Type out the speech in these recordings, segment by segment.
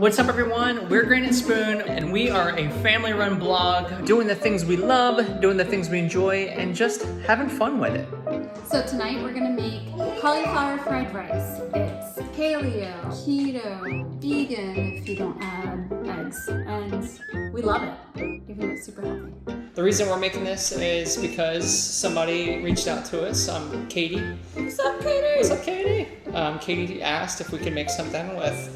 What's up everyone? We're Grate and Spoon and we are a family-run blog doing the things we love, doing the things we enjoy, and just having fun with it. So tonight we're gonna make cauliflower fried rice. It's paleo, keto, vegan if you don't add eggs, and we love it, even though it's super healthy. The reason we're making this is because somebody reached out to us, Katie. What's up, Katie? What's up, Katie? Katie asked if we could make something with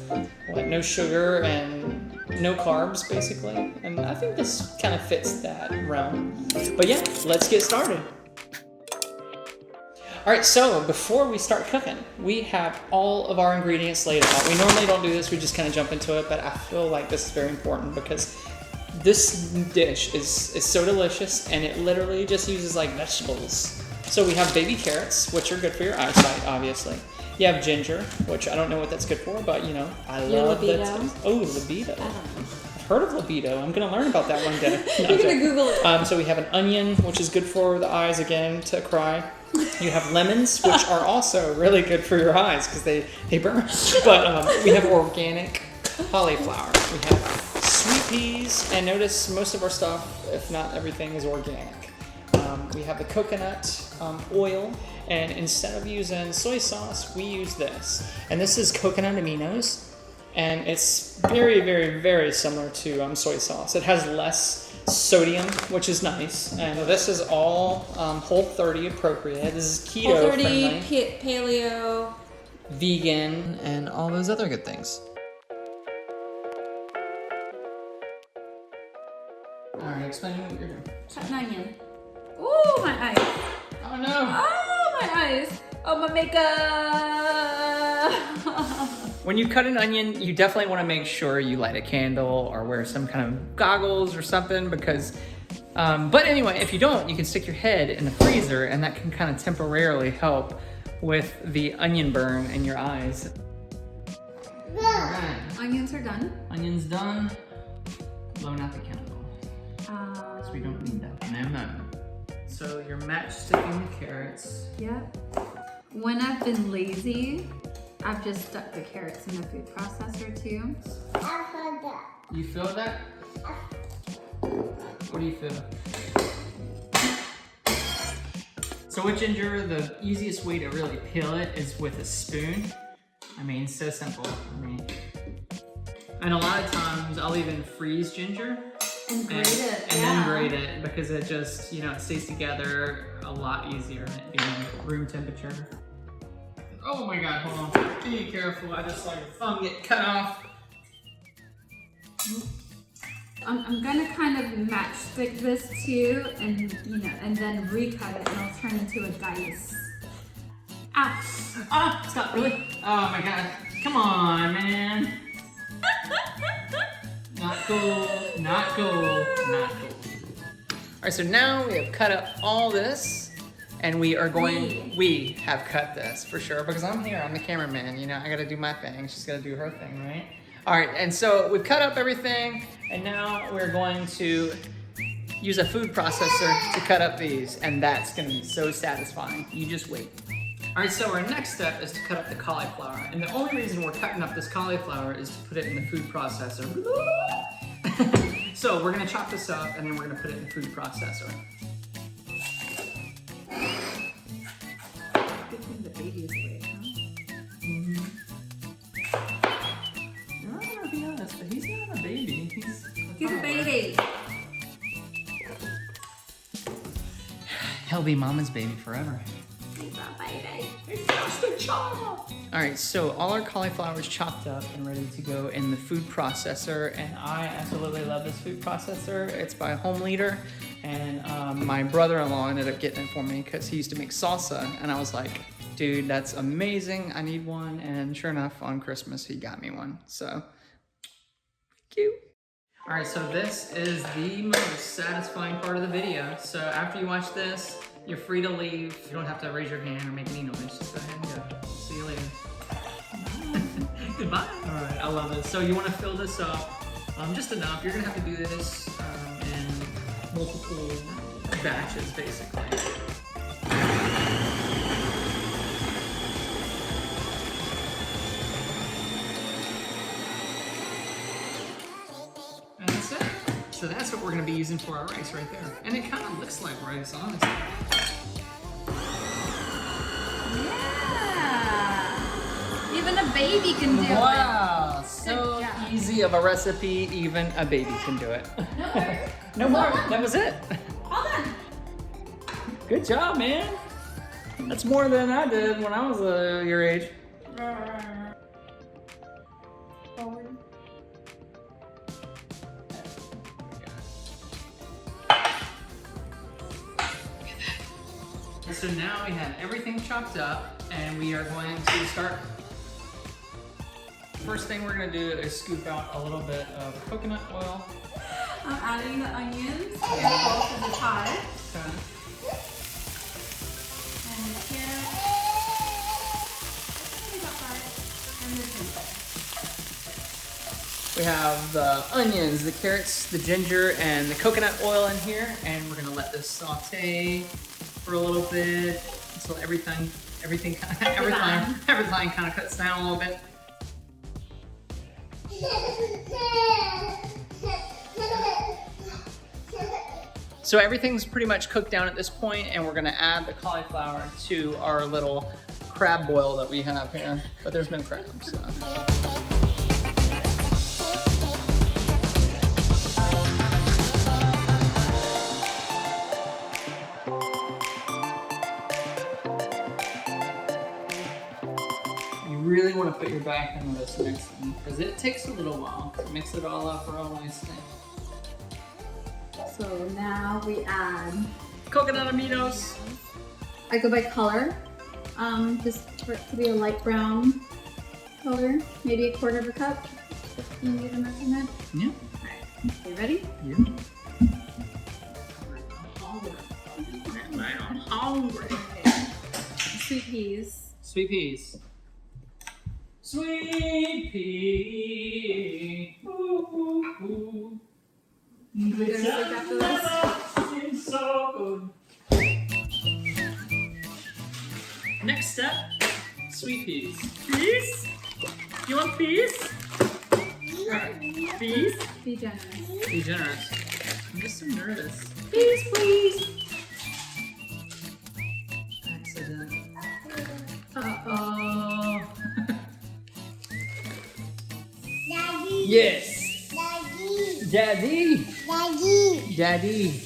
no sugar and no carbs, basically. And I think this kind of fits that realm. But yeah, let's get started. All right, so before we start cooking, we have all of our ingredients laid out. We normally don't do this, we just kind of jump into it, but I feel like this is very important because this dish is so delicious and it literally just uses like vegetables. So we have baby carrots, which are good for your eyesight, obviously. You have ginger, which I don't know what that's good for, but you know, I love that. Oh, libido. I've heard of libido. I'm gonna learn about that one day. No, You're gonna Google it. So we have an onion, which is good for the eyes again, to cry. You have lemons, which are also really good for your eyes because they burn. But we have organic cauliflower. We have sweet peas, and notice most of our stuff, if not everything, is organic. We have the coconut oil, and instead of using soy sauce, we use this. And this is Coco Aminos, and it's very, very, very similar to soy sauce. It has less sodium, which is nice. And this is all Whole30 appropriate. This is keto Whole30, friendly, paleo, vegan, and all those other good things. All right, explain what you're doing. cut an onion. Ooh, my eyes. Oh no! Oh, my eyes. Oh, my makeup. When you cut an onion, you definitely want to make sure you light a candle or wear some kind of goggles or something because, but anyway, if you don't, you can stick your head in the freezer and that can kind of temporarily help with the onion burn in your eyes. All right. Onions are done. Onions done. Blowing out the candle. So we don't need that. No. So you're matchsticking the carrots. Yep. When I've been lazy, I've just stuck the carrots in the food processor too. You feel that? What do you feel? So with ginger, the easiest way to really peel it is with a spoon. I mean, so simple. And a lot of times I'll even freeze ginger. And grate it. And then grate it because it just, it stays together a lot easier than it being room temperature. Oh my God, hold on. Be careful, I just saw your thumb get cut off. I'm gonna kind of matchstick this too, and and then recut it, and it'll turn into a dice. Ah, stop! Really? Oh my God! Come on, man! Not cool. Not cool. Not cool. All right, so now we have cut up all this. And we are going, we have cut this for sure because I'm here, I'm the cameraman, I gotta do my thing, she's gotta do her thing, right? All right, and so we've cut up everything and now we're going to use a food processor to cut up these and that's gonna be so satisfying. You just wait. All right, so our next step is to cut up the cauliflower. And the only reason we're cutting up this cauliflower is to put it in the food processor. So we're gonna chop this up and then we're gonna put it in the food processor. The baby is awake, huh? I don't know if he knows, but he's not a baby. He's a baby. He'll be mama's baby forever. He's a baby. He's just a child. All right, so all our cauliflower is chopped up and ready to go in the food processor, and I absolutely love this food processor. It's by Home Leader, and my brother-in-law ended up getting it for me because he used to make salsa, and I was like, dude, that's amazing. I need one. And sure enough, on Christmas, he got me one. So, cute. All right, so this is the most satisfying part of the video. So after you watch this, you're free to leave. You don't have to raise your hand or make any noise. Just go ahead and go. See you later. Goodbye. All right, I love this. So you want to fill this up just enough. You're gonna have to do this in multiple batches, basically. So that's what we're gonna be using for our rice right there. And it kind of looks like rice, honestly. Yeah. Even a baby can do it. Wow, so easy of a recipe, even a baby can do it. No more. No more, that was it. All done. Good job, man. That's more than I did when I was your age. Forward. So now we have everything chopped up and we are going to start. First thing we're gonna do is scoop out a little bit of coconut oil. I'm adding the onions and both of the pie. Okay. And the carrot. And the ginger. We have the onions, the carrots, the ginger, and the coconut oil in here, and we're gonna let this saute for a little bit until everything kind of cuts down a little bit. So everything's pretty much cooked down at this point, and we're gonna add the cauliflower to our little crab boil that we have here. But there's no crabs. So. You really want to put your back into this mixing because it takes a little while to mix it all up real nicely. So now we add Coco Aminos. I go by color, just for it to be a light brown color, maybe a quarter of a cup. You need a measurement? Yeah. Alright, you ready? Yeah. I'm hungry. Sweet peas. Sweet peas. Sweet pea. Ooh, ooh, ooh. You gonna sleep after this? It's so good. Next step, sweet peas. Peas? You want peas? Alright, peas? Be generous. Be generous. I'm just so nervous. Peas, please. Accident. Uh-oh. Daddy. Yes. Daddy. Daddy. Daddy. Daddy.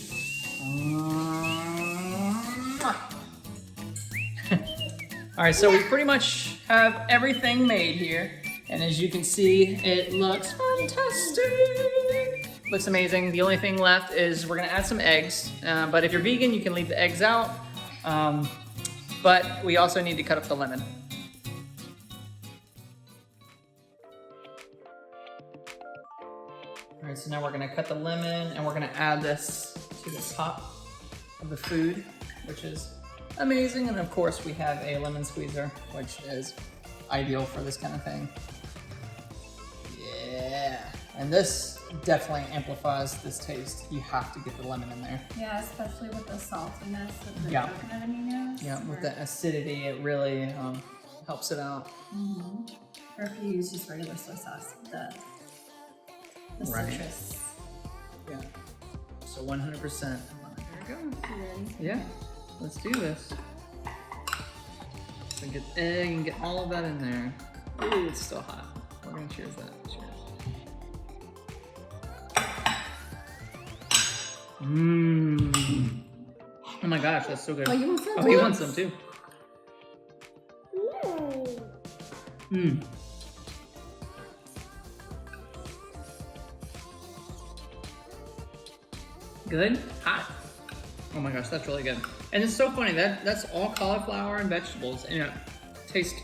All right, so we pretty much have everything made here. And as you can see, it looks fantastic. Looks amazing. The only thing left is we're gonna add some eggs. But if you're vegan, you can leave the eggs out. But we also need to cut up the lemon. All right, so now we're gonna cut the lemon and we're gonna add this to the top of the food, which is amazing. And of course we have a lemon squeezer, which is ideal for this kind of thing. Yeah, and this definitely amplifies this taste. You have to get the lemon in there. Yeah, especially with the saltiness of the Yeah. coconut aminos. Yeah, with the acidity, it really helps it out. Mm-hmm. Or if you use just regular soy sauce, the Right. citrus. Yeah, so 100%. There we go. You ready? Yeah, let's do this. So get the egg and get all of that in there. Ooh, it's still hot. We're gonna cheers that. Cheers. Mmm. Oh my gosh, that's so good. Oh, you want some? Oh, he wants some too. Mmm. Good? Hot. Oh my gosh, that's really good. And it's so funny, that's all cauliflower and vegetables, and it tastes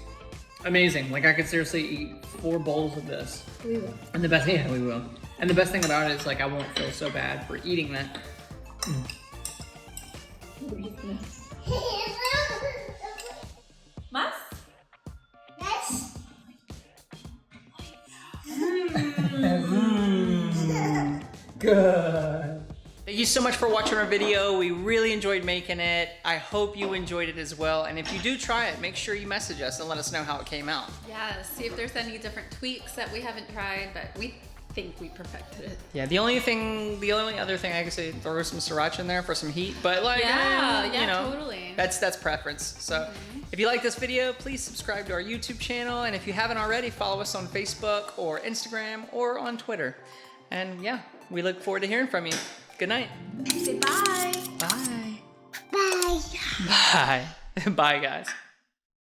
amazing. Like I could seriously eat 4 bowls of this. We will. And the best, yeah, we will. And the best thing about it is like I won't feel so bad for eating that. Mas? Good. Thank you so much for watching our video. We really enjoyed making it. I hope you enjoyed it as well. And if you do try it, make sure you message us and let us know how it came out. Yeah, see if there's any different tweaks that we haven't tried, but we think we perfected it. Yeah, the only other thing I could say, throw some sriracha in there for some heat, but like, you know, totally. That's preference. So if you like this video, please subscribe to our YouTube channel. And if you haven't already, follow us on Facebook or Instagram or on Twitter. And yeah, we look forward to hearing from you. Good night. Say bye. Bye. Bye. Bye. Bye, guys.